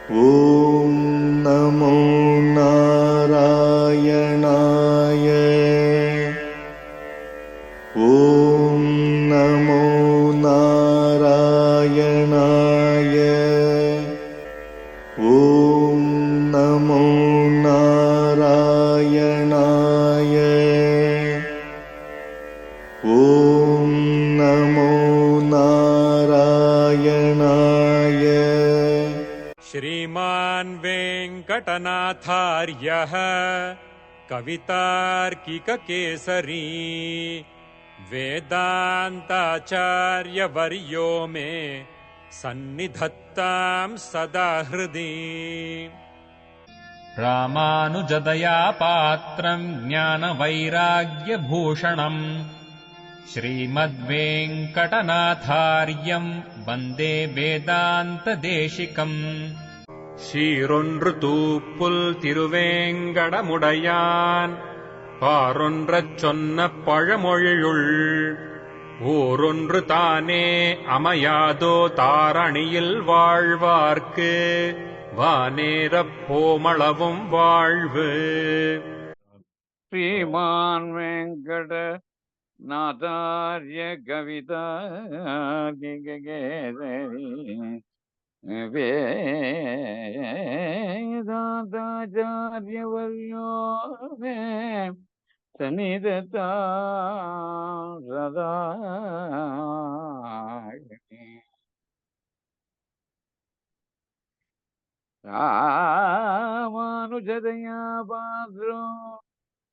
ॐ नमो नारायणाय। ॐ नमो नारायणाय। ॐ नमो नारायणाय। ॐ नमो नारायणाय। श्रीमान् वेङ्कटनाथार्यः कवितार्किककेसरी वेदान्ताचार्यवर्यो मे सन्निधत्तां सदा हृदि। रामानुजदया पात्रम् ज्ञानवैराग्यभूषणम् श्रीमद्वेङ्कटनाथार्यम् वन्दे वेदान्तदेशिकम्। சீரொன்று தூப்புல் திருவேங்கடமுடையான் பாரொன்றச் சொன்ன பழமொழியுள் ஊரொன்று தானே அமையாதோ தாரணியில் வாழ்வார்க்கு வானேரப் போமளவும் வாழ்வு. श्रीमान् वेङ्कट नाथार्य कविता वेदान्ताचार्यवर्यो मे सन्निधत्तां सदा रामानुजदया पात्रो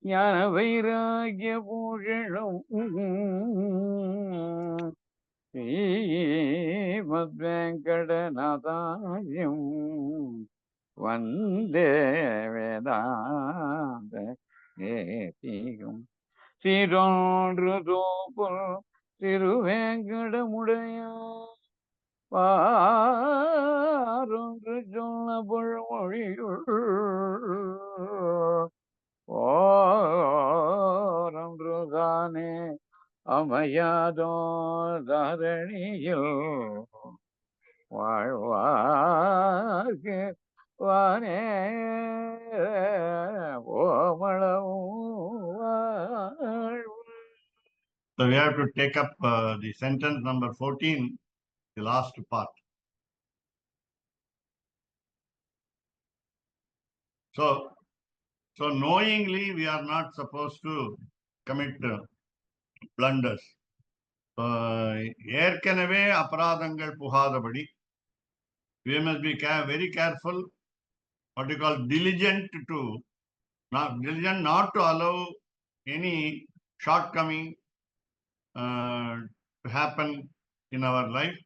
ज्ञानवैराग्यभूषणम् श्रीमद्वेङ्कटनाथार्यं वन्दे वेदान्तदेशिकम्. சீரொன்று தோப்புல் திருவேங்கடமுடையான் பாரொன்று சொன்ன பழமொழியுள் ஓரொன்று தானே அமையாதோ தரணியில் வாழ்வார்க்கு வானே ஓமளவும் வாழ்வு. So we have to take up the sentence number 14, the last part. So knowingly we are not supposed to commit blunders. ஏற்கனவே அபராதங்கள் புகாதபடி we must be very careful, what you call diligent not to allow any shortcoming to happen in our life.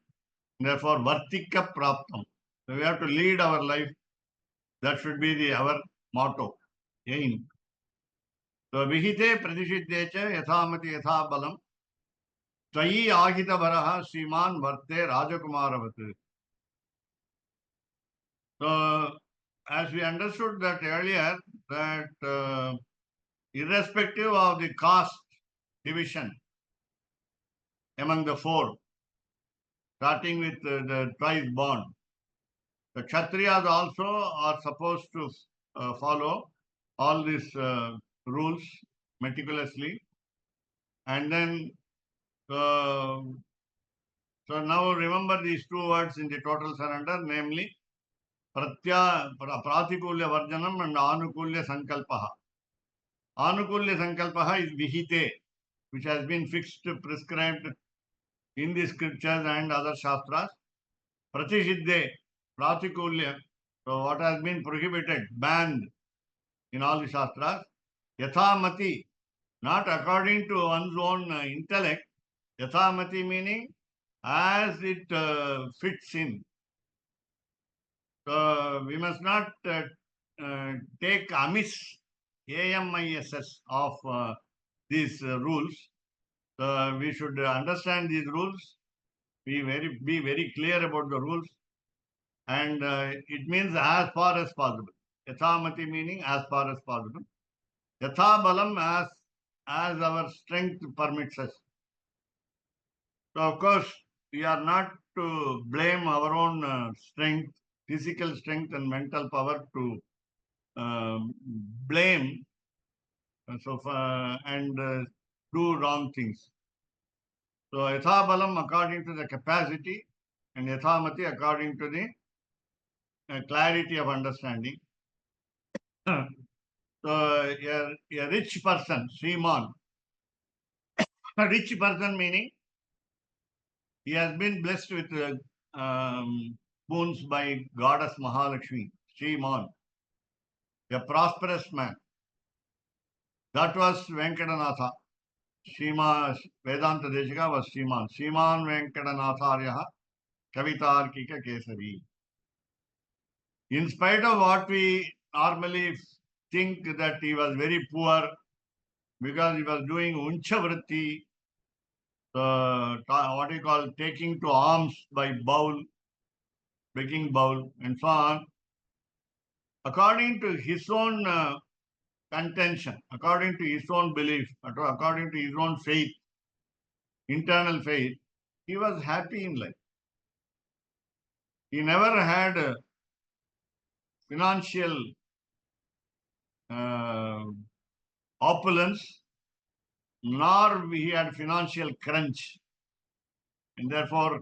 Therefore, vartika praptam. So we have to lead our life. That should be our motto, aim. So vihite pradishite cha yathamati yatha balam tvayi ahita varaha sriman varte rajakumaravat. So as we understood that earlier, that irrespective of the caste division among the four, starting with the twice born, the Kshatriyas also are supposed to follow all these rules meticulously. And then, so now remember these two words in the total surrender, namely Pratikulya Varjanam and Anukulya Sankalpaha. Anukulya Sankalpaha is Vihite, which has been fixed, prescribed in the scriptures and other shastras. Pratishidde, Pratikulya, so what has been prohibited, banned in all the shastras. Yathamati, not according to one's own intellect. Yathamati meaning as it fits in. So we must not take amiss, AMISS of these rules. We should understand these rules, be very clear about the rules, and it means as far as possible. Yathamati meaning as far as possible. Yatha balam, as our strength permits us. So of course we are not to blame our own strength physical strength and mental power to blame and do wrong things. So yatha balam according to the capacity and yathamati according to the clarity of understanding. So a rich person, Sriman, a rich person meaning he has been blessed with boons by goddess Mahalakshmi, Sriman, a prosperous man. That was Venkatanatha. Srima Vedanta Deshika was Sriman. Sriman Venkatanatharyaha Kavitarkika Kesari. In spite of what we normally think that he was very poor because he was doing uncha vritti, what you call taking to alms by bowl, begging bowl, and so on. According to his own contention, according to his own belief, according to his own faith, internal faith, he was happy in life. He never had financial opulence, nor he had financial crunch. And therefore,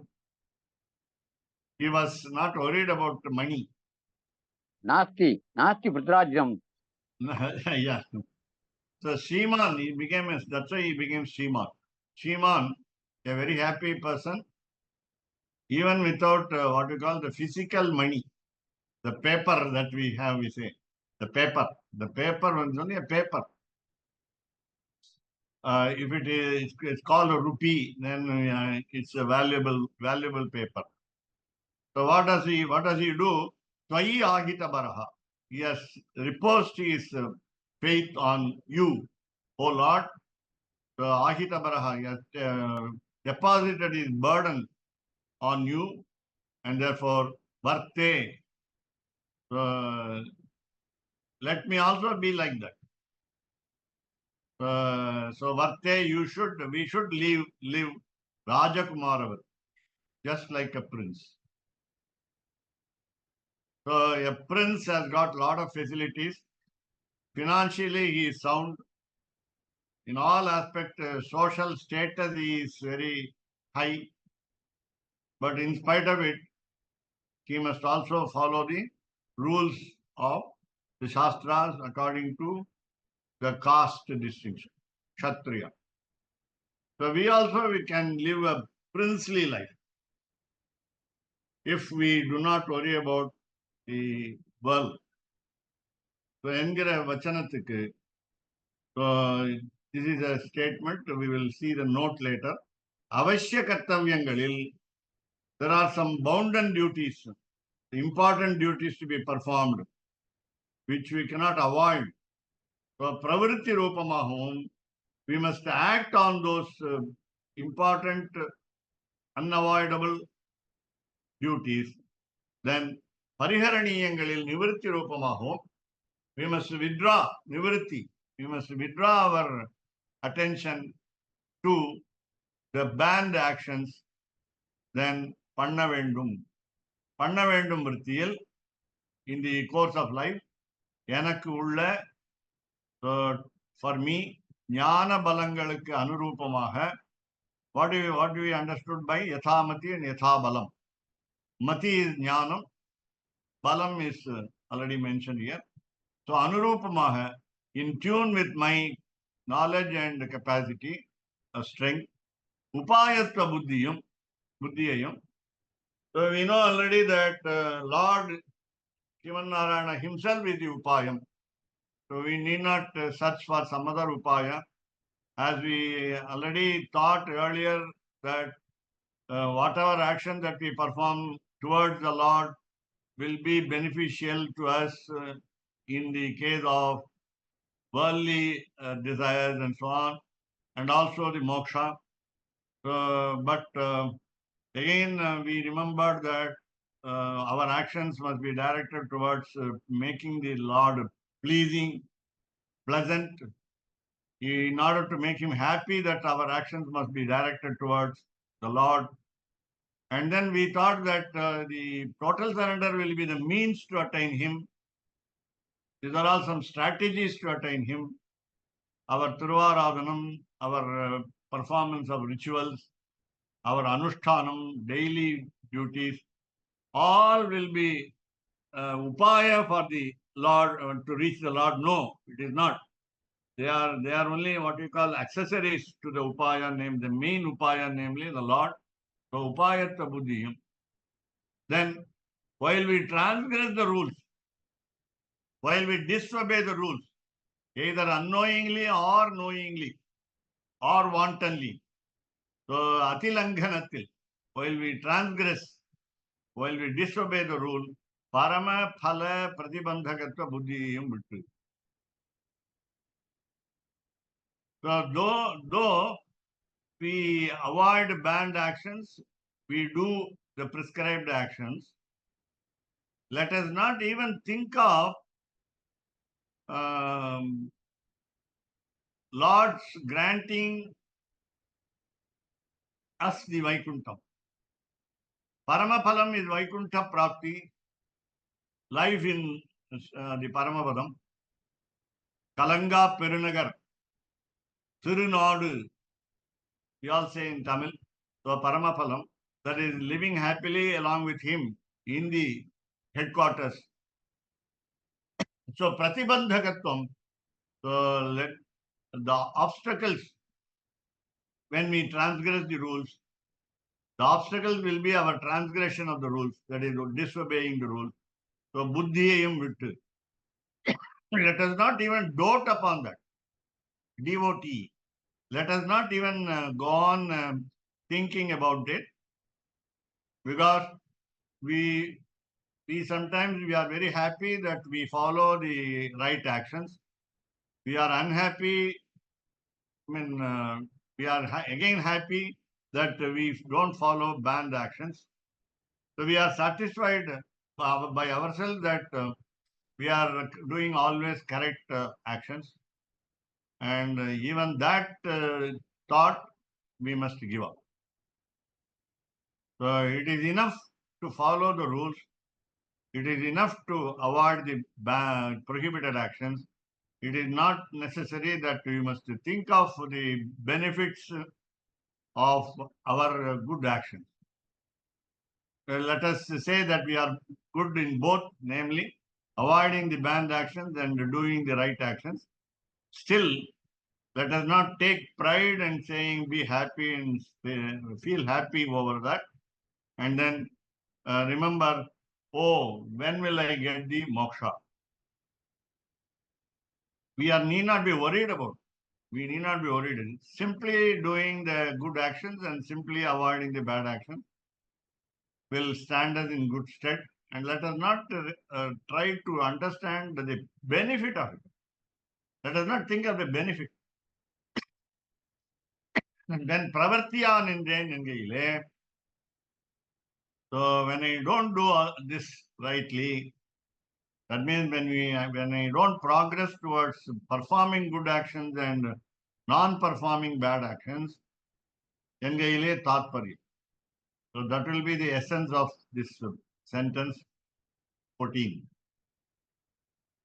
he was not worried about money. Nasti Prithirajyam. Yeah. So Sriman, that's why he became Sriman. Sriman, a very happy person, even without what we call the physical money, the paper that we have, we say, the paper was only a paper. If it's called a rupee, then it's a valuable paper. So what does he do? Tvai ahita baraha. He has reposed his faith on you, O Lord. Ahita baraha. He has deposited his burden on you, and therefore varte. Let me also be like that. So varte, we should live Rajakumaravat, just like a prince. So a prince has got a lot of facilities. Financially, he is sound. In all aspects, social status is very high. But in spite of it, he must also follow the rules of the Shastras according to the caste distinction, Kshatriya. So we can live a princely life if we do not worry about the world. So என்கிற வச்சனத்துக்கு, so this is a statement, we will see the note later. Avashya kartavyangalil, there are some bounden duties, important duties to be performed, which we cannot avoid. So pravritti rupamahum, we must act on those important, unavoidable duties. Then pariharaniyangalil nivritti rupamahum, we must withdraw nivritti. We must withdraw our attention to the banned actions. Then panna vendum vritiyil, in the course of life, எனக்கு உள்ள, for me, ஞான பலங்களுக்கு அனுரூபமாக, what do we understood by yathamati and yathabalam? Mati is jnanam, balam is already mentioned here. So anurupamaha, in tune with my knowledge and capacity, strength, upayatva buddhiyayam. So we know already that Lord Shivanarayana himself is the upayam. So we need not search for some other upaya. As we already thought earlier that whatever action that we perform towards the Lord will be beneficial to us in the case of worldly desires and so on, and also the moksha. But again, we remembered that our actions must be directed towards making the Lord pleasing, pleasant. In order to make him happy, that our actions must be directed towards the Lord. And then we thought that the total surrender will be the means to attain him. These are all some strategies to attain him. Our Thiruvaradhanam, our performance of rituals, our anushtanam, daily duties, all will be upaya for the Lord to reach the Lord. No, it is not. They are only what we call accessories to the upaya, named the main upaya, namely the Lord. So upayatta buddhiyam. Then, while we transgress the rules, while we disobey the rules, either unknowingly or knowingly or wantonly, so atilanganatil, while we transgress, while we disobey the rule, parama phala pratibandhakatva buddhiyam vittu. So though we avoid banned actions, we do the prescribed actions. Let us not even think of Lord's granting us the Vaikuntham. Paramaphalam is Vaikuntha Prapti, life in the Paramapadam. Kalanga Perunagar, Tirunadu, we all say in Tamil. So Paramaphalam, that is living happily along with him in the headquarters. So Pratibandhakatvam, so let the obstacles, when we transgress the rules, the obstacles will be our transgression of the rules, that is disobeying the rules. So buddhiyam vittu. Let us not even dote upon that. Devotee. Let us not even go on thinking about it, because we sometimes we are very happy that we follow the right actions. We are unhappy. We are again happy that we don't follow banned actions. So we are satisfied by ourselves that we are doing always correct actions. And even that thought we must give up. So it is enough to follow the rules. It is enough to avoid the prohibited actions. It is not necessary that we must think of the benefits of our good actions. Let us say that we are good in both, namely avoiding the banned actions and doing the right actions. Still, let us not take pride in saying be happy and feel happy over that. And then remember, oh, when will I get the moksha? We need not be worried about. We need not be worried. Simply doing the good actions and simply avoiding the bad actions will stand us in good stead. And let us not try to understand the benefit of it. Let us not think of the benefit. And then pravartiya nindre. So when I don't do this rightly, that means when I don't progress towards performing good actions and non-performing bad actions, engayile tatparya. So that will be the essence of this sentence 14.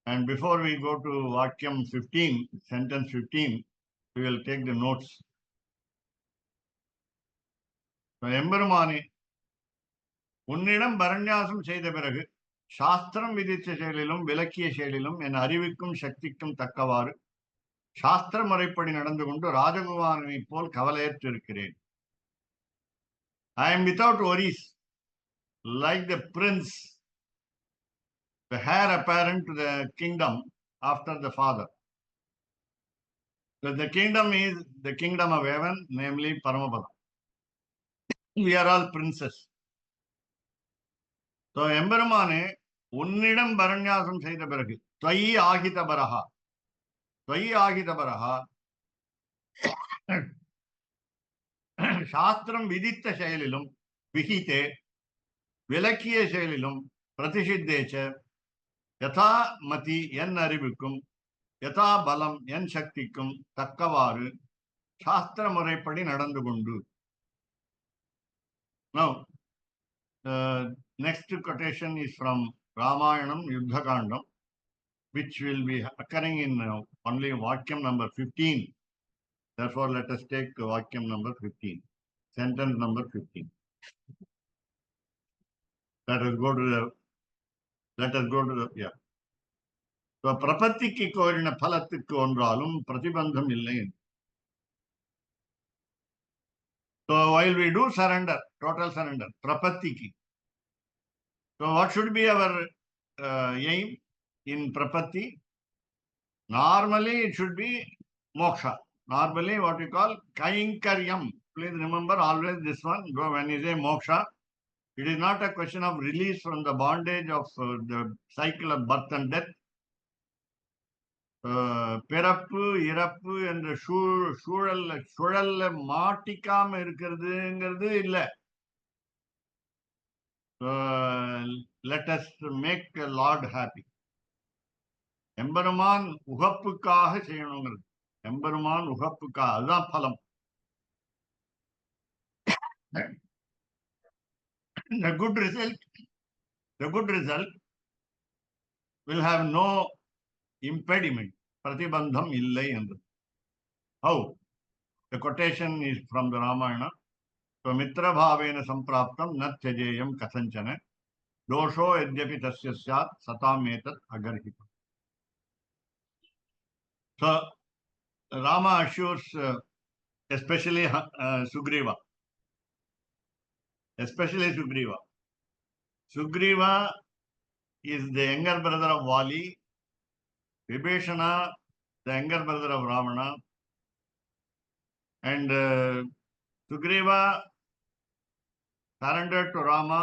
And before we go to Vakyam 15, sentence 15, we will take the notes. So Emberumane, உன்னிடம் பரண்யாசம் செய்த பிறகு சாஸ்திரம் விதித்த செயலிலும் விலக்கிய செயலிலும் என் அறிவுக்கும் சக்திக்கும் தக்கவாறு சாஸ்திர முறைப்படி நடந்து கொண்டு ராஜகுமாரனை போல் கவலையற்றிருக்கிறேன். I am without worries, like the prince, the heir apparent to the kingdom after the father. So the kingdom is the kingdom of heaven, namely Paramapada. We are all princes. So Emberumane, உன்னிடம் பரண்யாசம் செய்த பிறகு त्वयि ஆகிதபரஹா, त्वयि ஆகிதபரஹா, சாஸ்திரம் விதித்த செயலிலும் விகிதே, விலக்கிய செயலிலும் பிரதிஷித்தேச்ச, யதா மதி என் அறிவுக்கும் யதா பலம் என் சக்திக்கும் தக்கவாறு சாஸ்திர முறைப்படி நடந்து கொண்டு. Now, Next quotation is from Ramayanam Yuddha Kandam, which will be occurring in only Vakyam number 15. Therefore, let us take Vakyam number 15, sentence number 15. Let us go to the, yeah. So, பிரபத்திக்கு கோரின பலத்துக்கு ஒன்றாலும் பிரதிபந்தம் இல்லை. So, while we do surrender, total surrender, prapattiki. So, what should be our aim in prapatti? Normally, it should be moksha. Normally, what we call kainkaryam. Please remember always this one. When you say moksha, it is not a question of release from the bondage of the cycle of birth and death. பிறப்பு இறப்பு என்ற சுழல்ல மாட்டிக்காம இருக்கிறதுங்கிறது இல்ல. Let us make Lord happy. எம்பெருமான் உகப்புக்காக செய்யணுங்கிறது. எம்பெருமான் உகப்புக்காக, அதுதான் பலம். The good result will have no impediment. Pratibandham illai endru. How? The quotation is from the Ramayana. So mitra bhavena sampraptam nat tyajeyam kathanchana dosho yadyapi tasya syat satam etat agarhitam. So Rama assures especially Sugriva. Sugriva is the younger brother of Vali. Vibhishana, the younger brother of Ravana. And Sugriva surrendered to Rama,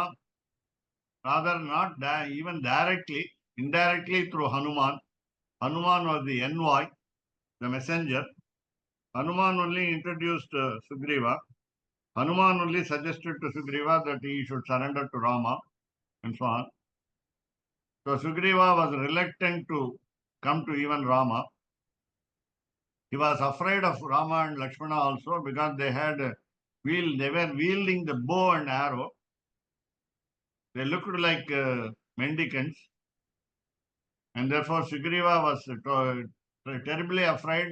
rather not even directly, indirectly through Hanuman. Hanuman was the envoy, the messenger. Hanuman only introduced Sugriva. Hanuman only suggested to Sugriva that he should surrender to Rama and so on. So Sugriva was reluctant to come to even Rama. He was afraid of Rama and Lakshmana also because they were wielding the bow and arrow. They looked like mendicants. And therefore Sugriva was terribly afraid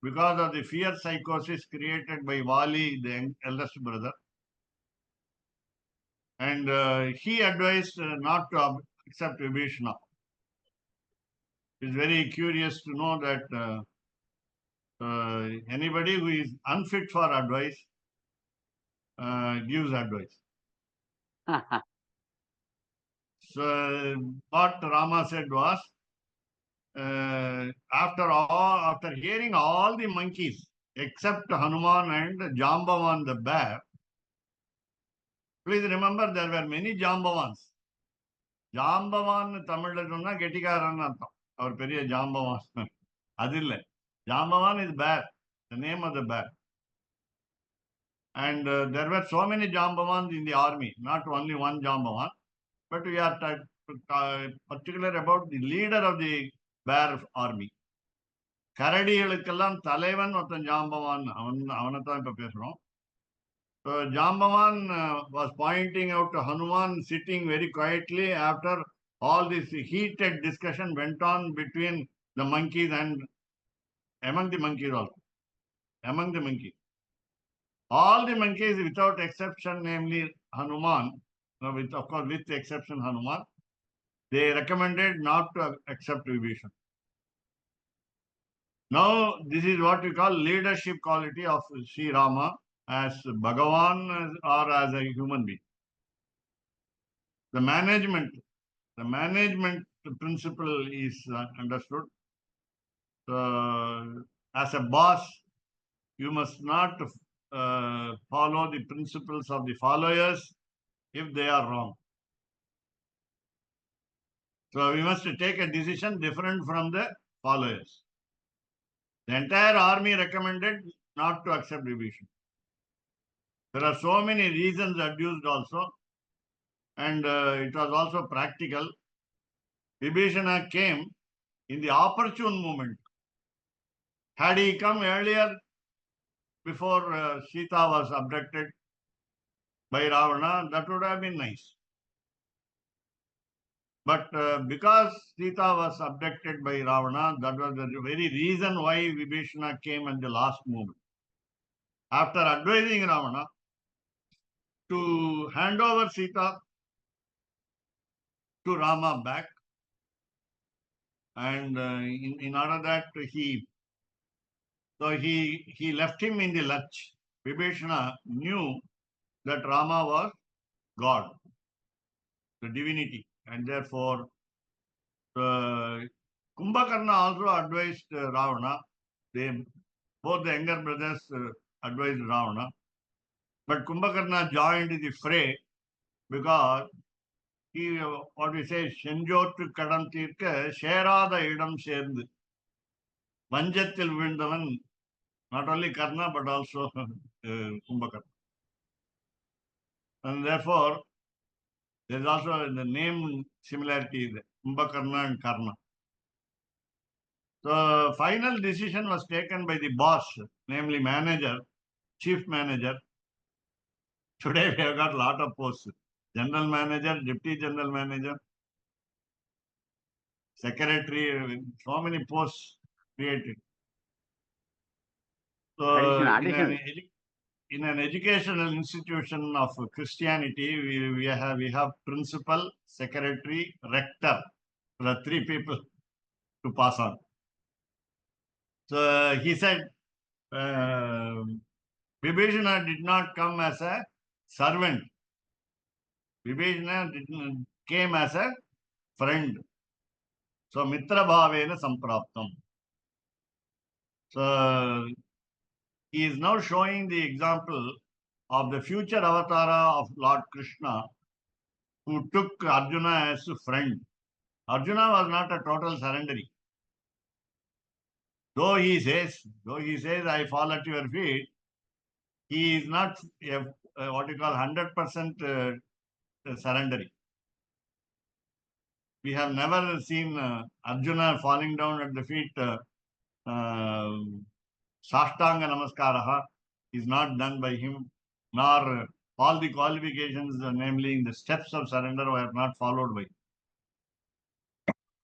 because of the fear psychosis created by Vali, the eldest brother. And he advised not to accept Vibhishana. It's very curious to know that anybody who is unfit for advice gives advice. So what Rama said was, after hearing all the monkeys except Hanuman and Jambavan the bear, please remember there were many Jambavans. Jambavan Tamil சொன்னா கெட்டிக்காரன்னு அர்த்தம். அவர் பெரிய ஜாம்பவான். அது இல்லை. Jambavan is bear, the name of the bear. And there were so many Jambavans in the army, not only one Jambavan, but we are particular about the leader of the bear army. கரடிகளுக்கெல்லாம் தலைவன் ஒருத்தன் ஜாம்பவான், அவனை தான் இப்ப பேசுறோம். So Jambavan was pointing out to Hanuman sitting very quietly after all this heated discussion went on between the monkeys and among the monkeys also. Among the monkeys. All the monkeys without exception, namely Hanuman, of course with the exception Hanuman, they recommended not to accept Vibhishana. Now, this is what we call leadership quality of Sri Rama as Bhagavan or as a human being. The management principle is understood. As a boss, you must not follow the principles of the followers if they are wrong. So we must take a decision different from the followers. The entire army recommended not to accept Vibhishana. There are so many reasons adduced also, and it was also practical. Vibhishana came in the opportune moment. Had he come earlier, before Sita was abducted, by Ravana, that would have been nice. But because Sita was abducted by Ravana, that was the very reason why Vibhishana came at the last moment. After advising Ravana to hand over Sita to Rama back, and in order that he left him in the lurch. Vibhishana knew that Rama was God, the divinity, and therefore Kumbhakarna also advised Ravana. Both the younger brothers advised Ravana, but Kumbhakarna joined the fray because he, what we say, செஞ்சோற்று கடன் தீர்க்க சேராத இடம் சேர்ந்து வஞ்சத்தில் விழுந்தவன், not only Karna but also Kumbhakarna. And therefore, there is also the name similarity there, Kumbhakarna and Karna. The final decision was taken by the boss, namely manager, chief manager. Today we have got a lot of posts. General manager, deputy general manager, secretary, so many posts created. So Addition. in an educational institution of Christianity, we have principal, secretary, rector. There are three people to pass on. So he said, Vibhishana did not come as a servant. Vibhishana came as a friend. So Mitra Bhavena Sampraptam. So he is now showing the example of the future avatara of Lord Krishna, who took Arjuna as a friend. Arjuna was not a total surrendery. Though he says, I fall at your feet, he is not what you call 100% surrendery. We have never seen Arjuna falling down at the feet. Sashtanga Namaskaraha is not done by him, nor all the qualifications, namely in the steps of surrender, were not followed by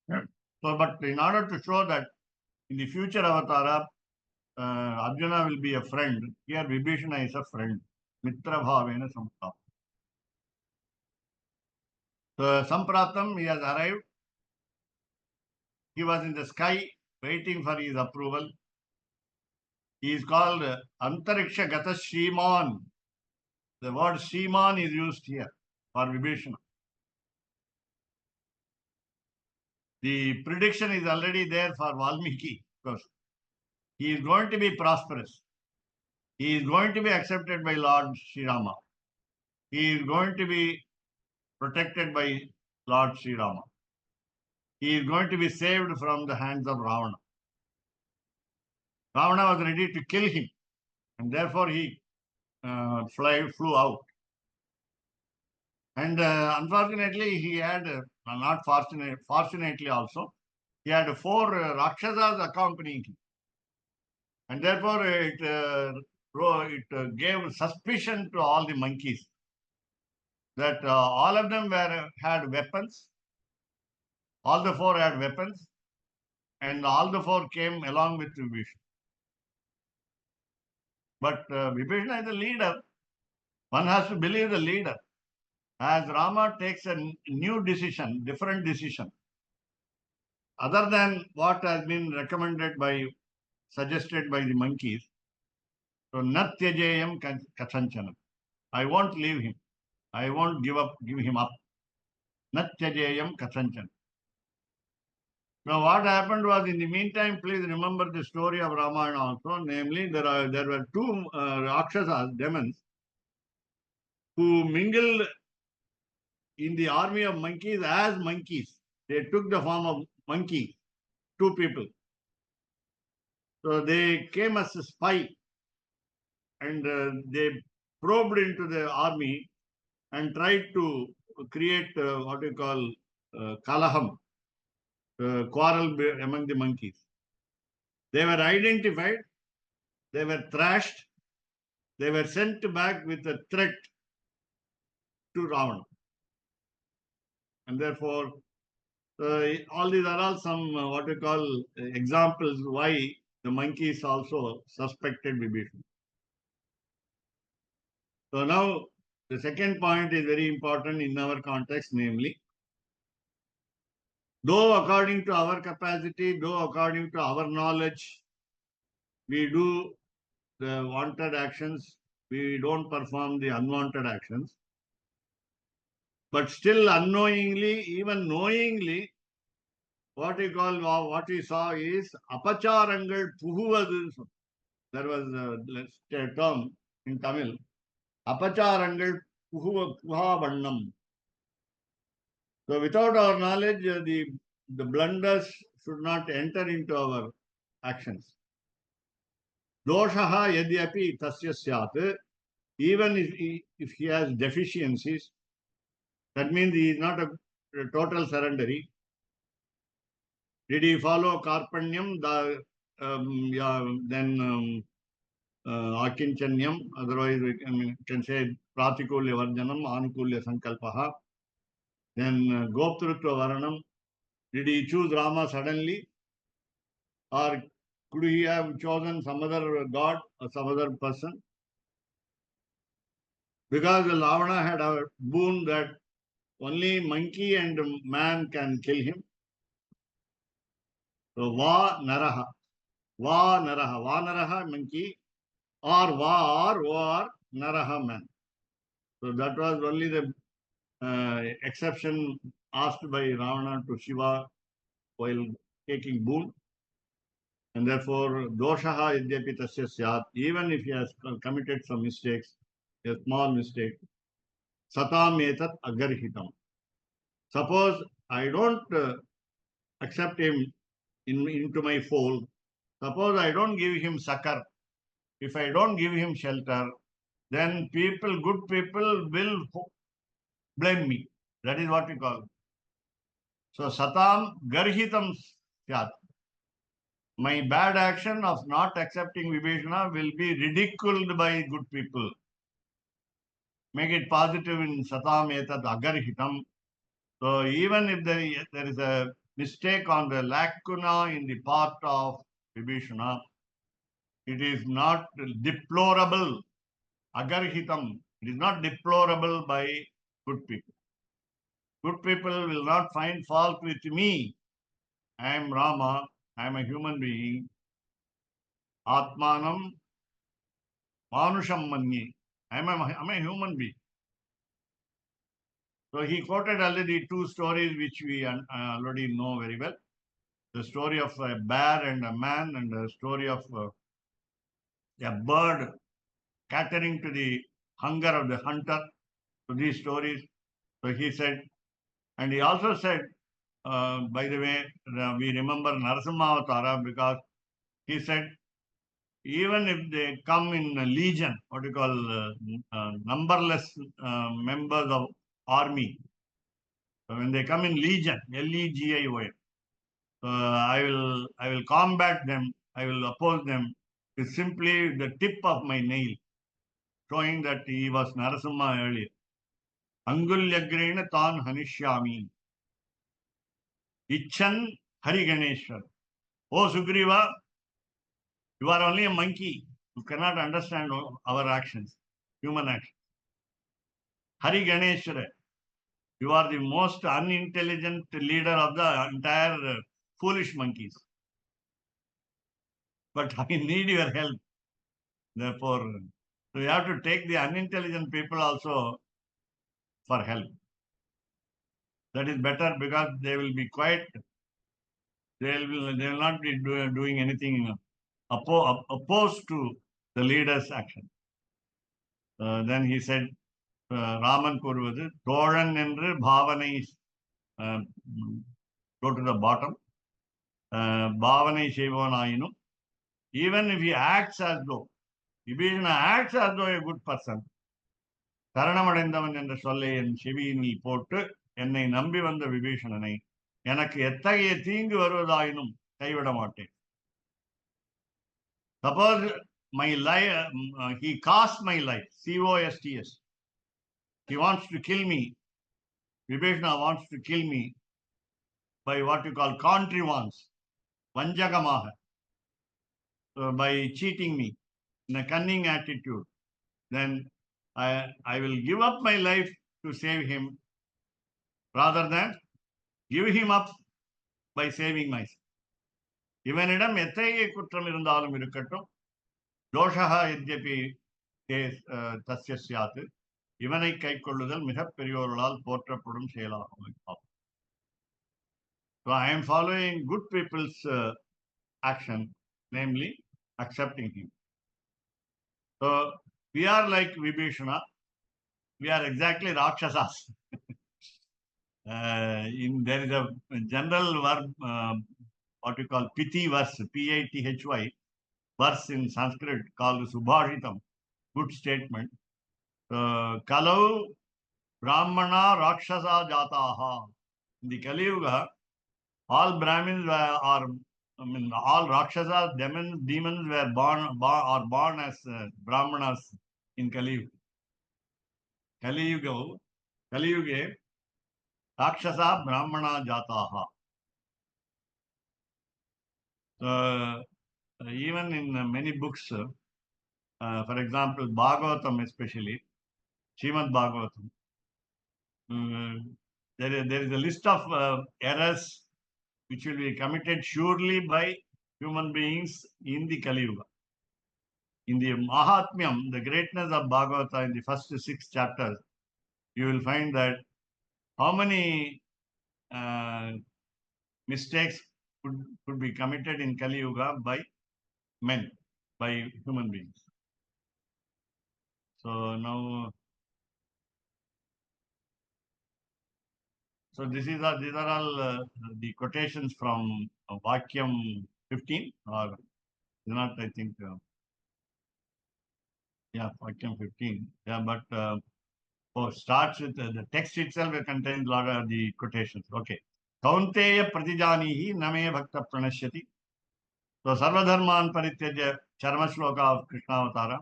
him. So, but in order to show that in the future avatara, Arjuna will be a friend, here Vibhishana is a friend. Mitra Bhavena Sampraptam. So, Sampraptam, he has arrived. He was in the sky waiting for his approval. He is called Antariksha Gata Shriman. The word Shriman is used here for Vibhishana. The prediction is already there for Valmiki, because he is going to be prosperous. He is going to be accepted by Lord Sri Rama. He is going to be protected by Lord Sri Rama. He is going to be saved from the hands of Ravana. Ravana was ready to kill him, and therefore he flew out. And unfortunately, he had, fortunately also, he had 4 Rakshasas accompanying him. And therefore, it gave suspicion to all the monkeys that all of them had weapons. All the 4 had weapons, and all the 4 came along with Vibhishana. But Vibhishana is the leader. One has to believe the leader. As Rama takes a new decision, different decision, other than what has been suggested by the monkeys, so Natyajayam Kachanchanam. I won't leave him. I won't give him up. Natyajayam Kachanchanam. Now, what happened was, in the meantime, please remember the story of Ramayana also. Namely, there were 2 Rakshasas, demons, who mingled in the army of monkeys as monkeys. They took the form of monkeys, 2 people. So they came as a spy, and they probed into the army and tried to create what you call kalaham, quarrel among the monkeys. They were identified, they were thrashed, they were sent back with a threat to Ravana. And therefore, all these are all some what we call examples why the monkeys also suspected Vibhishana. So now the second point is very important in our context, namely, though according to our capacity, though according to our knowledge, we do the wanted actions, we don't perform the unwanted actions, but still unknowingly, even knowingly, what we saw is apacharangal puhuvadu. There was a term in Tamil, apacharangal puhavannam. So without our knowledge, the blunders should not enter into our actions. Doshaha yadyapi tasya syat, even if he has deficiencies, that means he is not a total surrendery. Did he follow karpanyam? Then akinchanyam. Otherwise, we can say pratikulya varjanam, anukulya sankalpaha. Then goptrutva varanam. Did he choose Rama suddenly? Or could he have chosen some other god or some other person? Because Ravana had a boon that only monkey and man can kill him. So va naraha. Va naraha. Va naraha monkey. Or va or naraha man. So that was only the exception asked by Ravana to Shiva while taking boon. And therefore, doshaha idyapi tasya syat, even if he has committed some mistakes, a small mistake, satam etat agarhitam. Suppose I don't accept him into my fold, suppose I don't give him succor, if I don't give him shelter, then good people will blame me. That is what we call. So satam garhitam syat. My bad action of not accepting Vibhishana will be ridiculed by good people. Make it positive in satam etat agarhitam. So even if there is a mistake on the lacuna in the part of Vibhishana, it is not deplorable. Agarhitam. It is not deplorable by good people. Good people will not find fault with me. I am Rama. I am a human being. Atmanam manusham manye. I am a human being. So he quoted already two stories which we already know very well. The story of a bear and a man, and the story of a bird catering to the hunger of the hunter. So these stories. So he said, and he also said, by the way, we remember Narasimha Avatara because he said, even if they come in a legion, what you call numberless members of army, so when they come in legion, Legion, I will combat them, I will oppose them with simply the tip of my nail, showing that he was Narasimha earlier. Angulyagrena tan hanishyami. Ichan Hari Ganeshwar. Oh Sugriva, you are only a monkey. You cannot understand our actions, human actions. Hari Ganeshwara, you are the most unintelligent leader of the entire foolish monkeys. But I need your help. Therefore, so you have to take the unintelligent people also for help. That is better because they will be quiet. They will not be doing anything opposed to the leader's action. Then he said, Raman Kurvadu, Thoran Endru Bhavanai, go to the bottom. Bhavanai Shevanayinu. Even if he acts as though, Vibhishana acts as though a good person, Karanamadaindavan என்ற சொல்லை என் செவியினில் போட்டு என்னை நம்பி வந்த விபீஷணனை எனக்கு எத்தகைய தீங்கு வருவதாயினும் கைவிட மாட்டேன். Suppose my life, he cost my life, COSTS. He wants to kill me. Vibhishana wants to kill me by what you call contrivance, vanjagamaha, by cheating me in a cunning attitude. Then I will give up my life to save him rather than give him up by saving myself. இவனிடம் எத்தகைய குற்றம் இருந்தாலும் இருக்கட்டும், தோஷः यद्यपि தஸ்ய ஸ்யாத், இவனை கைக்கொள்ளுதல் மிகப் பெரியோர்களால் போற்றப்படும் செயலாகும். So I am following good people's action, namely accepting him. So we are like Vibhishana. We are exactly Rakshasas. There is a general verb, what you call piti verse, P-A-T-H-Y, verse in Sanskrit called Subhashitam, good statement. Kalau Brahmana Rakshasa Jataha. In the Kali Yuga, all Brahmins all Rakshasas, demons were born as Brahmanas in Kali Yuga. Kali Yuga, Rakshasa Brahmana Jataha. Even in many books, for example, Bhagavatam especially, Srimad Bhagavatam, there is a list of errors which will be committed surely by human beings in the Kali Yuga. In the Mahatmyam, the greatness of Bhagavata, in the first 6 chapters, you will find that how many mistakes could be committed in Kali Yuga by men, by human beings. So now, these are all the quotations from Vakyam 15, or not, I think, Vakyam 15. Yeah, but starts with the text itself contains a lot of the quotations. Okay. Kaunteya pratijanihi name bhakta pranashyati. So sarvadharman parityajya charma shloka of Krishna Avatara.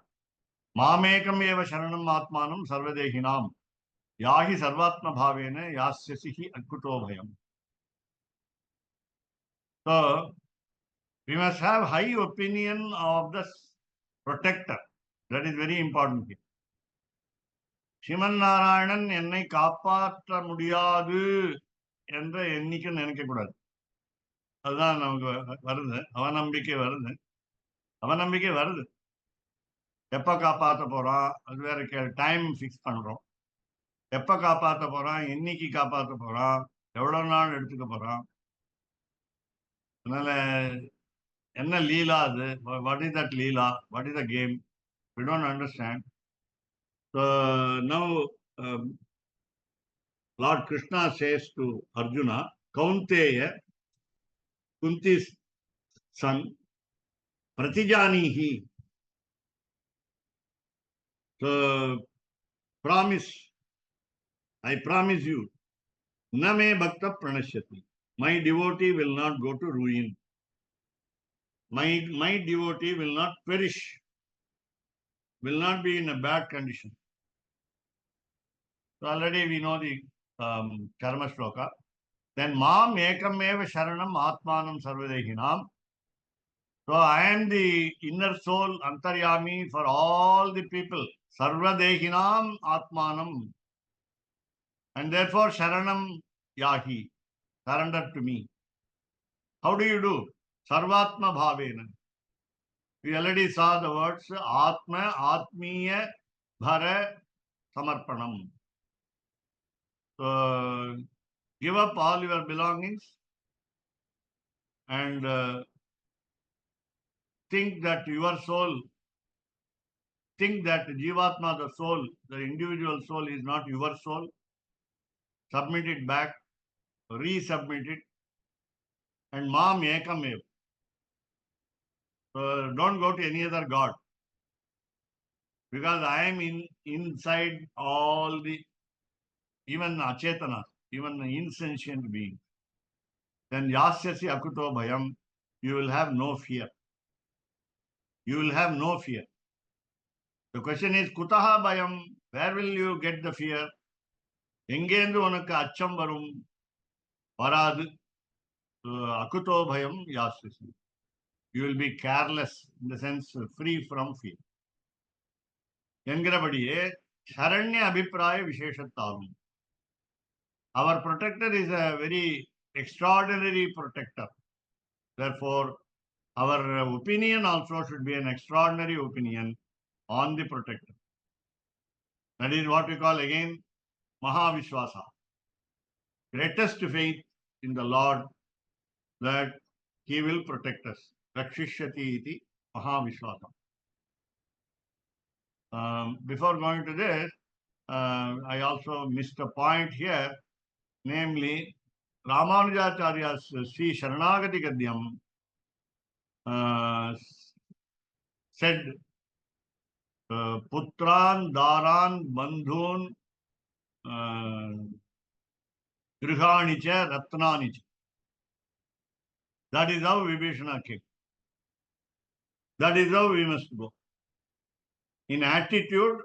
Mamekam eva sharanam atmanam sarvadehinam. Yahi sarvatma bhavena yasyasi hi akuto bhayam. So we must have high opinion of the protector. That is very important here. Sriman Narayanan என்னை காப்பாற்ற முடியாது என்ற எண்ணிக்கை நினைக்க கூடாது. அதுதான் நமக்கு வருது, அவநம்பிக்கை வருது. எப்ப காப்பாற்ற போறான் அது வேற, டைம் ஃபிக்ஸ் பண்றோம். எப்ப காப்பாற்ற போறான், என்னைக்கு காப்பாற்ற போறான், எவ்வளவு நாள் எடுத்துக்க போறான். அதனால என்ன லீலா அது? What is that Leela? What is the game? We don't understand. So now Lord Krishna says to Arjuna, Kaunteya, Kunti's son, Pratijanihi. So I promise you, Name Bhakta Pranashyati. My devotee will not go to ruin. My devotee will not perish, will not be in a bad condition. So already we know the karma shloka. Then Mam Ekam Eva Sharanam Atmanam Sarvadehinam. So I am the inner soul, Antaryami, for all the people. Sarvadehinam Atmanam. And therefore Sharanam Yahi. Surrender to me. How do you do? Sarvatma Bhavena. We already saw the words Atma, Atmiya, Bhara, Samarpanam. So give up all your belongings and think that Jivatma, the soul, the individual soul, is not your soul. Submit it back, resubmit it, and Mam Ekam Eva. So don't go to any other god, because I am inside all the, even Achetana, even the insentient being. Then Yasyasi Akuto Bhayam, you will have no fear. You will have no fear. The question is, Kutaha Bhayam, where will you get the fear? எங்கேந்து உனக்கு அச்சம் வரும்? வராது. அகுதோ பயம் யாஸ்யசி. You will be careless, in the sense free from fear. என்கிறபடியே சரண்ய அபிப்பிராய விசேஷத்தாலும். Our protector is a very extraordinary protector. Therefore, our opinion also should be an extraordinary opinion on the protector. That is what we call again Mahavishwasa. Greatest faith in the Lord that He will protect us. Rakshishyati iti Mahavishwasa. Before going to this, I also missed a point here, namely Ramanujacharya's Sri Sharanagati Gadyam said, Putran, Daran, Bandhun, Grihanicha, Ratnanicha. That is how Vibhishana came. That is how we must go. In attitude,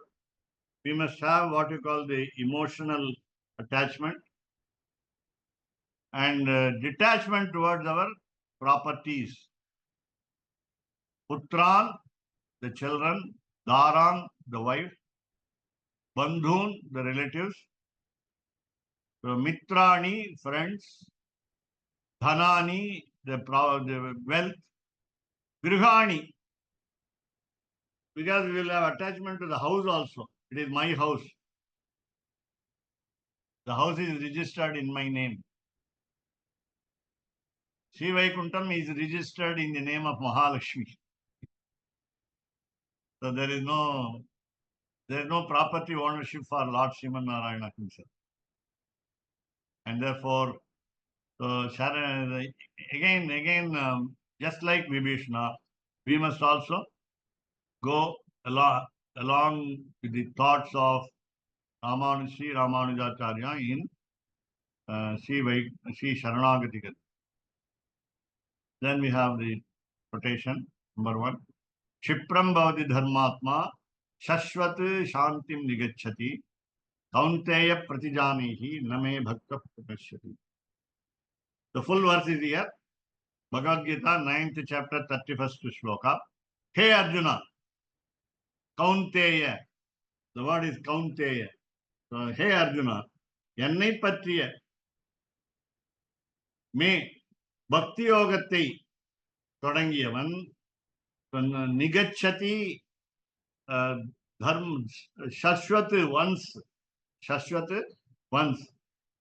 we must have what you call the emotional attachment and detachment towards our properties. Putran, the children, Daran, the wife, Bandhun, the relatives, Mitrani, friends, Dhanani, the wealth, Grihani, because we will have attachment to the house also. It is my house. The house is registered in my name. Sri Vaikuntham is registered in the name of Mahalakshmi. So there is no property ownership for Lord Sriman Narayana himself. And therefore, again, just like Vibhishana, we must also go along with the thoughts of Sri Ramanujacharya in Sri Sharanagati Gadyam. Then we have the quotation, number 1. Kshipram bhavati dharmatma shashvat shantim nigacchati kaunteya pratijanihi name bhakta prakashyati. The full verse is here. Bhagavad Gita, 9th chapter, 31st shloka. Hey Arjuna, Kaunteya. The word is Kaunteya. So, hey Arjuna, என்னை பற்றிய பக்தி யோகத்தை தொடங்கியவன் நிகச்சதி shashwat once.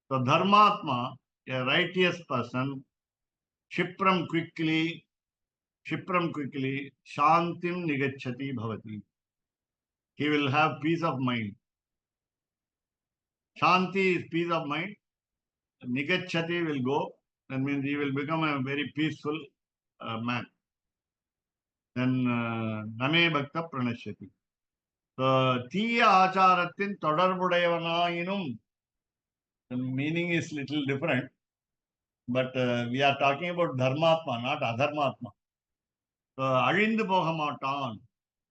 So dharmatma, a righteous person, Shipram quickly, Shantim nigachati bhavati. He will have peace of mind. Shanti is peace of mind. Nigachati will go. That means he will become a very peaceful man. Then Name Bhakta Pranashyati. So Tiya Acharatin Todarbudayavanayinum. The meaning is little different. But we are talking about Dharmatma, not Adharmatma. So Arindu Pohamatan,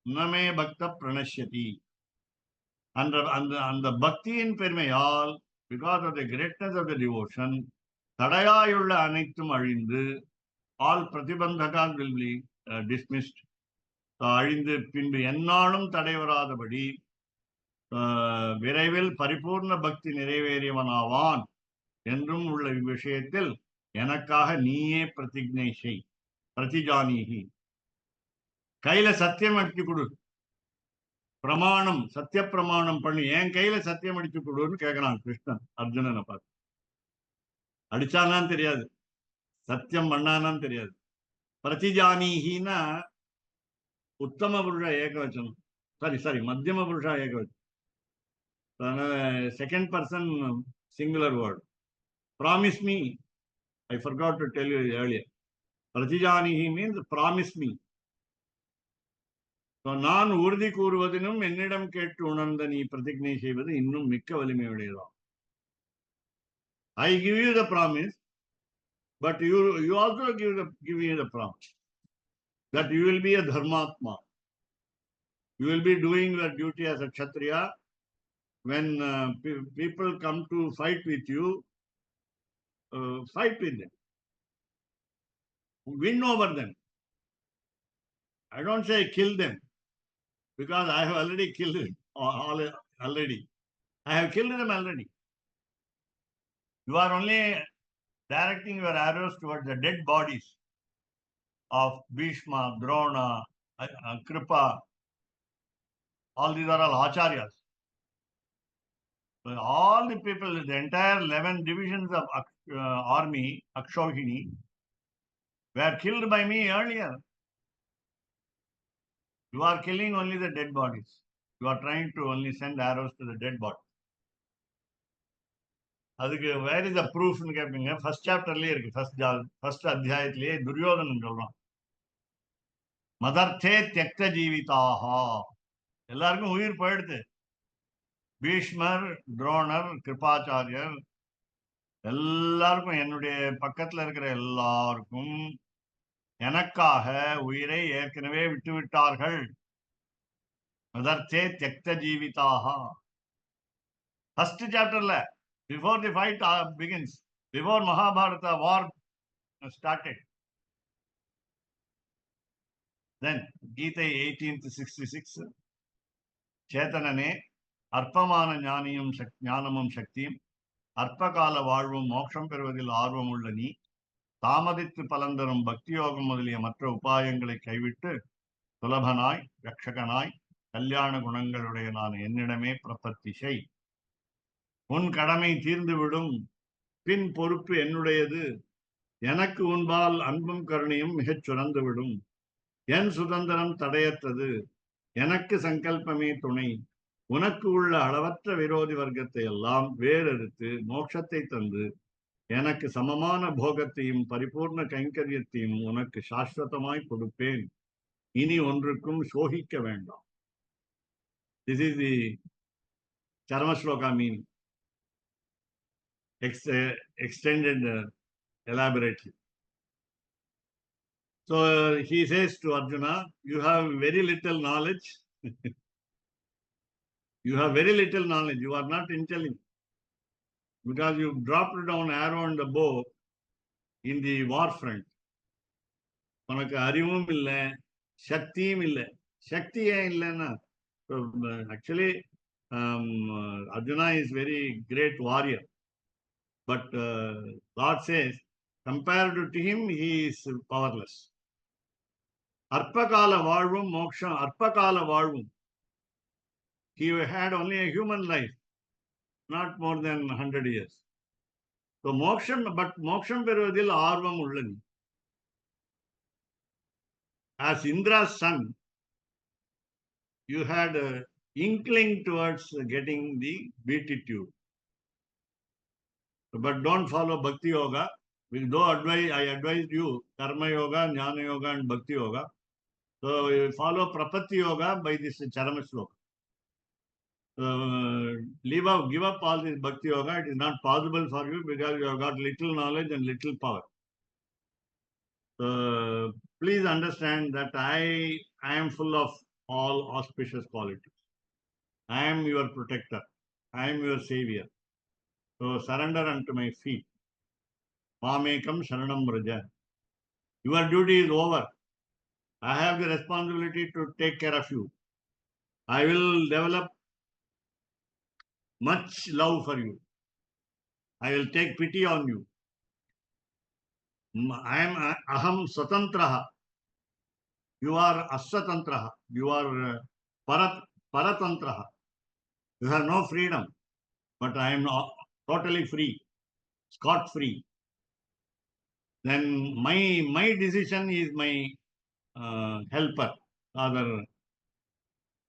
Name Bhakta Pranashyati. And the Bhakti in Permayal, because of the greatness of the devotion, Tadayayulla Anithum Arindu, all Pratibandhakas will be dismissed. அழிந்து பின்பு என்னாலும் தடைவராதபடி விரைவில் பரிபூர்ண பக்தி நிறைவேறியவனாவான் என்றும் உள்ள விஷயத்தில் எனக்காக நீயே பிரதிஜ்ஞை செய். பிரதிஜானீகி. கையில சத்தியம் அடிச்சு கொடு, பிரமாணம், சத்திய பிரமாணம் பண்ணி என் கையில சத்தியம் அடிச்சு கொடுன்னு கேட்கிறான் கிருஷ்ணன் அர்ஜுனனை பார்த்து. அடிச்சானான்னு தெரியாது, சத்தியம் பண்ணானான்னு தெரியாது. பிரதிஜானீகின்னா உத்தம புருஷ ஏகவச்சனம், சாரி மத்தியம புருஷா ஏகவச்சனம். Second person singular word. Promise me. I forgot to tell you earlier. Pratijanihi means promise me. So நான் உறுதி கூறுவதினும் என்னிடம் கேட்டு உணர்ந்த நீ பிரதிஜ்ஞை செய்வது இன்னும் மிக்க வலிமையுடையதாம். I give you the promise, but you also give me the promise that you will be a dharmatma. You will be doing your duty as a kshatriya when people come to fight with you, fight with them. Win over them. I don't say kill them, because I have already killed them already. I have killed them already. You are only directing your arrows towards the dead bodies of Bhishma, Drona, Kripa. All these are all acharyas. So all the people, the entire 11 divisions of army, Akshauhini, were killed by me earlier. You are killing only the dead bodies. You are trying to only send arrows to the dead body. அதுக்கு where is the ப்ரூஃப்னு கேட்பீங்க. First சாப்டர்லயே இருக்கு. First அத்தியாயத்திலேயே Duryodhanan சொல்றான், மதர்த்தே தியக்த ஜீவிதாஹா. எல்லாருக்கும் உயிர் போயிடுது. பீஷ்மர், துரோணர், கிருபாச்சாரியர், எல்லாருக்கும், என்னுடைய பக்கத்துல இருக்கிற எல்லாருக்கும் எனக்காக உயிரை ஏற்கனவே விட்டு விட்டார்கள். மதர்த்தே தியக்த ஜீவிதாஹா. ஃபர்ஸ்ட் சாப்டர்ல, before the fight begins, before Mahabharata war started. Then Gita 1866, சேத்தனனே, அற்பமான ஞானமும் சக்தியும் அற்பகால வாழ்வும் மோட்சம் பெறுவதில் ஆர்வம் உள்ள நீ தாமதித்து பலந்தரும் பக்தியோகம் முதலிய மற்ற உபாயங்களை கைவிட்டு சுலபனாய் ரட்சகனாய் கல்யாண குணங்களுடைய நான் என்னிடமே பிரபத்தி செய். உன் கடமை தீர்ந்துவிடும், பின் பொறுப்பு என்னுடையது. எனக்கு உன்பால் அன்பும் கருணையும் மிகச் சுரந்துவிடும். என் சுதந்திரம் தடையற்றது, எனக்கு சங்கல்பமே துணை. உனக்கு உள்ள அளவற்ற விரோதி வர்க்கத்தை எல்லாம் வேறெடுத்து மோட்சத்தை தந்து எனக்கு சமமான போகத்தையும் பரிபூர்ண கைங்கரியத்தையும் உனக்கு சாஸ்வதமாய் கொடுப்பேன். இனி ஒன்றுக்கும் சோகிக்க வேண்டாம். This is the Charamashloka meaning. Extended elaborately. So he says to Arjuna, you have very little knowledge. You have very little knowledge. You are not intelligent, because you dropped down arrow and the bow in the war front. உனக்கு அறிவும் இல்லை, சக்தியும் இல்லை. சக்தி ஏன் இல்லைன்னா, actually Arjuna is very great warrior. But God says, compared to him, he is powerless. Arpakala வாழ்வும் மோட்சம், அற்பகால வாழ்வும். He had only a human life, not more than 100 years. So மோட்சம் பெறுவதில் ஆர்வம் உள்ளது. As Indra's son, you had an inkling towards getting the beatitude. But don't follow Bhakti Yoga. Though I advise you Karma Yoga, Jnana Yoga and Bhakti Yoga. So you follow Prapatti Yoga by this Charama Sloka. Give up all this Bhakti Yoga. It is not possible for you, because you have got little knowledge and little power. Please understand that I am full of all auspicious qualities. I am your protector. I am your savior. So surrender unto my feet. Mamekam Sharanam Vraja. Your duty is over. I have the responsibility to take care of you. I will develop much love for you. I will take pity on you. I am Aham Swatantraha. You are Aswatantraha. You are Paratantraha. You have no freedom. But I am not totally free, scot-free. Then my decision is my helper, other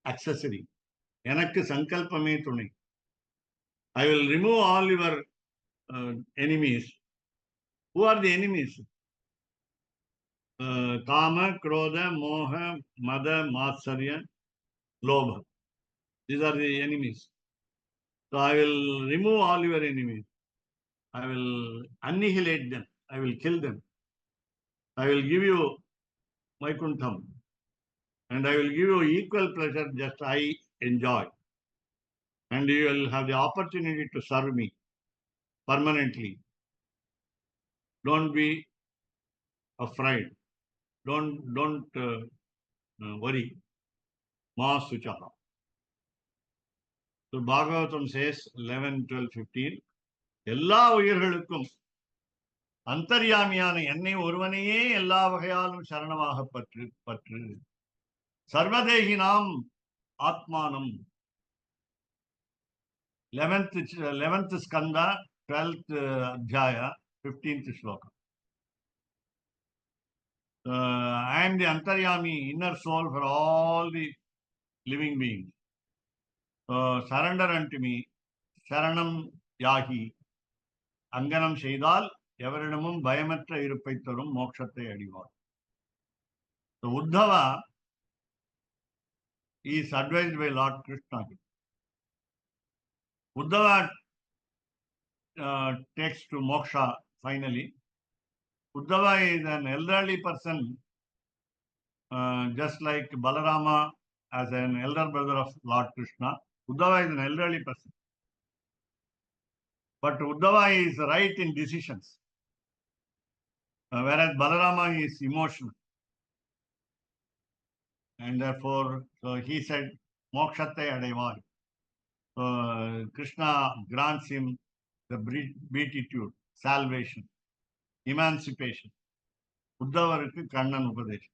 accessory. Enakku sankalpame thunai. I will remove all your enemies. Who are the enemies? Kama, Krodha, Moha, Mada, Matsarya, Lobha. These are the enemies. So I will remove all your enemies. I will annihilate them. I will kill them. I will give you Vaikuntham. And I will give you equal pleasure, just I enjoy. and you will have the opportunity to serve me permanently. Don't be afraid. Don't worry. Ma Suchaha. So Bhagavatam says 11, 12, 15. எல்லா உயிர்களுக்கும் அந்தர்யாமியான என்னை ஒருவனையே எல்லா வகையாலும் சரணமாக பற்று சர்வதேகினாம் ஆத்மானம் 11th skanda 12th adhyaya 15th shloka. I am the antaryami, inner soul for all the living beings. So surrender unto me. Sharanam yahi. அங்கனம் செய்தால் எவரிடமும் பயமற்ற இருப்பை தரும் மோட்சத்தை அடைவார். So Uddhava is advised by Lord Krishna. Uddhava takes to moksha finally. Uddhava is an elderly person, just like Balarama as an elder brother of Lord Krishna. Uddhava is an elderly person. But Uddhava is right in decisions, whereas Balarama is emotional. And therefore, so he said, Mokshatte Adaivar. So Krishna grants him the beatitude, salvation, emancipation. Uddhavarukku Kannan Upadesham.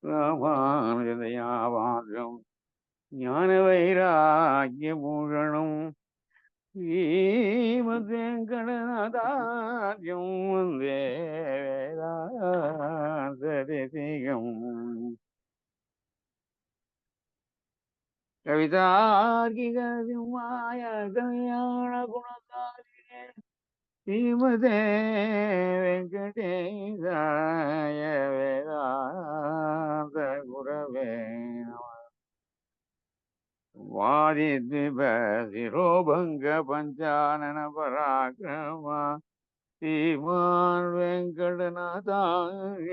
ராமானுஜதயாவாதம் ஞான வைராக்கியபூஷணம் ஸ்ரீமத்வேங்கடநாதார்யம் வந்தே வேதாந்ததேசிகம். கவிதார்க்கிகசிம்மாய கல்யாண குணசாலினே ஸ்ரீமதே வெங்கடேசாய வேதாந்த குரவே நமः. வாதித்விபசிரோபங்க பஞ்சானன பராக்கிரமா ஸ்ரீமான் வெங்கடநாதாய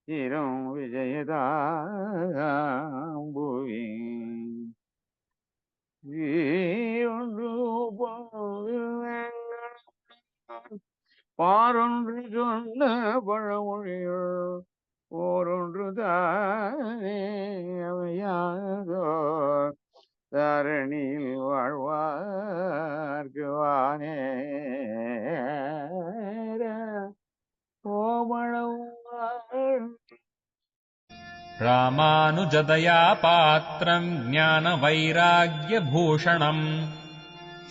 சிரம் விஜயதாம்புவி பாரொன்று சொன்ன பழமொழிகள் ஓரொன்று தானே அமையாதோ தரணியில் வாழ்வார்க்கு வானேர கோமளம் ராமானுஜதயா பாத்திரம் ஞானவைராக்யபூஷணம்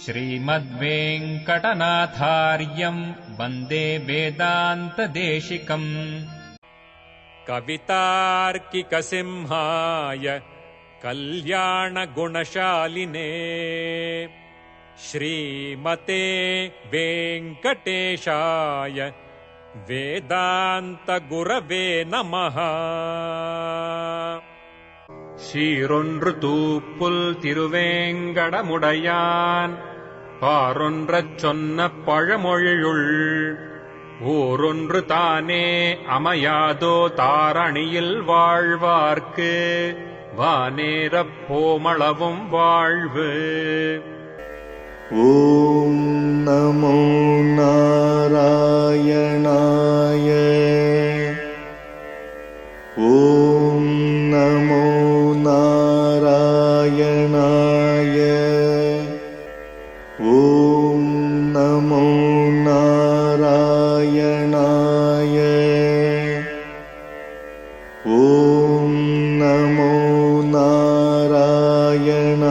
ஸ்ரீமத்வேங்கடநாதார்யம் வந்தே வேதாந்ததேசிகம். कवितार्किकसिंहाय कल्याणगुणशालिने श्रीमते वेङ्कटेशाय वेदान्तगुरवे नमः. சீரொன்று தூப்புல் திருவேங்கடமுடையான் பாரொன்றச் சொன்ன பழமொழியுள் ஊரொன்று தானே அமையாதோ தாரணியில் வாழ்வார்க்கு வானேரப் போமளவும் வாழ்வு. ஓம் நமோ நாராயணாய. ஓம் நமோ நாராயணாய. ஓம் நமோ நாராயணாய. ஓம் நமோ நாராயணாய.